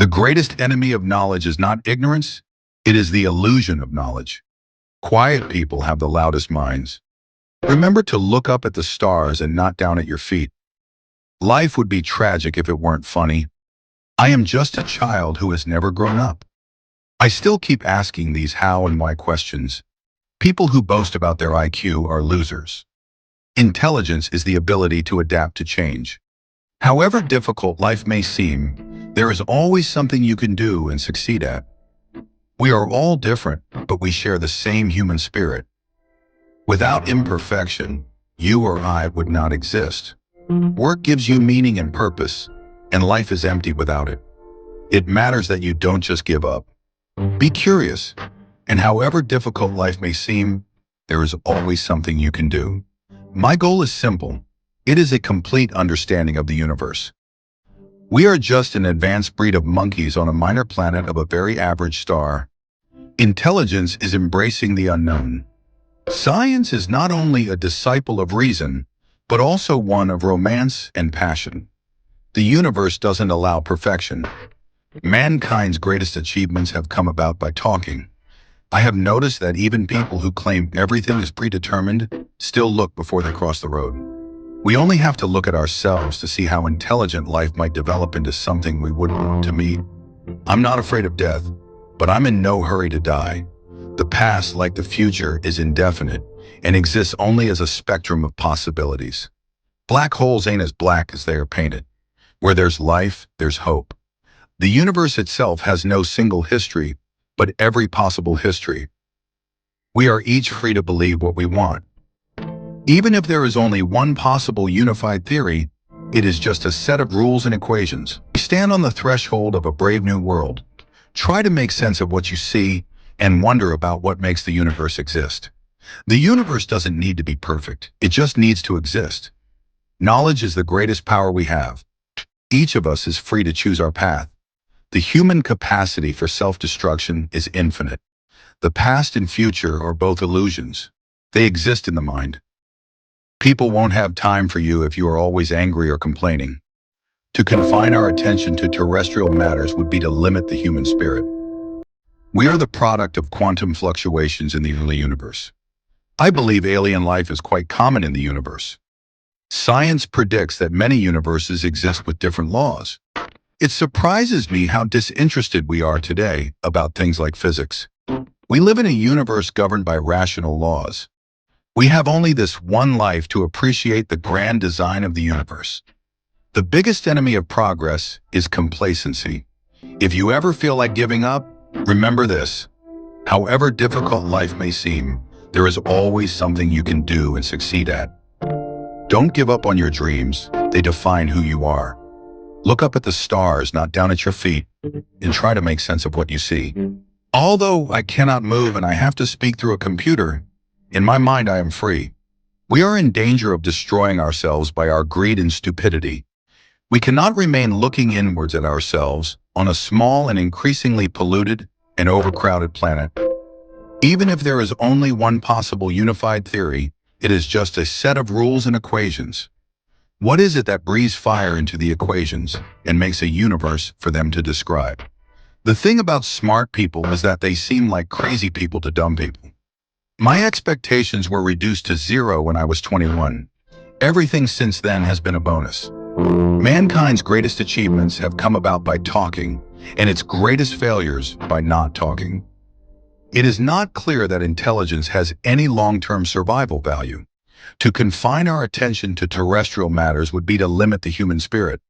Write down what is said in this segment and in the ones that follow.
The greatest enemy of knowledge is not ignorance, it is the illusion of knowledge. Quiet people have the loudest minds. Remember to look up at the stars and not down at your feet. Life would be tragic if it weren't funny. I am just a child who has never grown up. I still keep asking these how and why questions. People who boast about their IQ are losers. Intelligence is the ability to adapt to change. However difficult life may seem, there is always something you can do and succeed at. We are all different, but we share the same human spirit. Without imperfection, you or I would not exist. Work gives you meaning and purpose, and life is empty without it. It matters that you don't just give up. Be curious, and however difficult life may seem, there is always something you can do. My goal is simple. It is a complete understanding of the universe. We are just an advanced breed of monkeys on a minor planet of a very average star. Intelligence is embracing the unknown. Science is not only a disciple of reason, but also one of romance and passion. The universe doesn't allow perfection. Mankind's greatest achievements have come about by talking. I have noticed that even people who claim everything is predetermined still look before they cross the road. We only have to look at ourselves to see how intelligent life might develop into something we wouldn't want to meet. I'm not afraid of death, but I'm in no hurry to die. The past, like the future, is indefinite and exists only as a spectrum of possibilities. Black holes ain't as black as they are painted. Where there's life, there's hope. The universe itself has no single history, but every possible history. We are each free to believe what we want. Even if there is only one possible unified theory, it is just a set of rules and equations. We stand on the threshold of a brave new world. Try to make sense of what you see and wonder about what makes the universe exist. The universe doesn't need to be perfect. It just needs to exist. Knowledge is the greatest power we have. Each of us is free to choose our path. The human capacity for self-destruction is infinite. The past and future are both illusions. They exist in the mind. People won't have time for you if you are always angry or complaining. To confine our attention to terrestrial matters would be to limit the human spirit. We are the product of quantum fluctuations in the early universe. I believe alien life is quite common in the universe. Science predicts that many universes exist with different laws. It surprises me how disinterested we are today about things like physics. We live in a universe governed by rational laws. We have only this one life to appreciate the grand design of the universe. The biggest enemy of progress is complacency. If you ever feel like giving up, remember this. However difficult life may seem, there is always something you can do and succeed at. Don't give up on your dreams. They define who you are. Look up at the stars, not down at your feet, and try to make sense of what you see. Although I cannot move and I have to speak through a computer, in my mind I am free. We are in danger of destroying ourselves by our greed and stupidity. We cannot remain looking inwards at ourselves on a small and increasingly polluted and overcrowded planet. Even if there is only one possible unified theory, it is just a set of rules and equations. What is it that breathes fire into the equations and makes a universe for them to describe? The thing about smart people is that they seem like crazy people to dumb people. My expectations were reduced to zero when I was 21. Everything since then has been a bonus. Mankind's greatest achievements have come about by talking, and its greatest failures by not talking. It is not clear that intelligence has any long-term survival value. To confine our attention to terrestrial matters would be to limit the human spirit.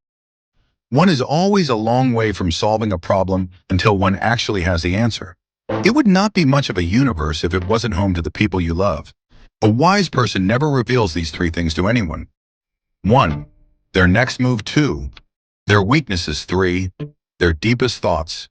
One is always a long way from solving a problem until one actually has the answer. It would not be much of a universe if it wasn't home to the people you love. A wise person never reveals these three things to anyone. 1. Their next move. 2. Their weaknesses. 3. Their deepest thoughts.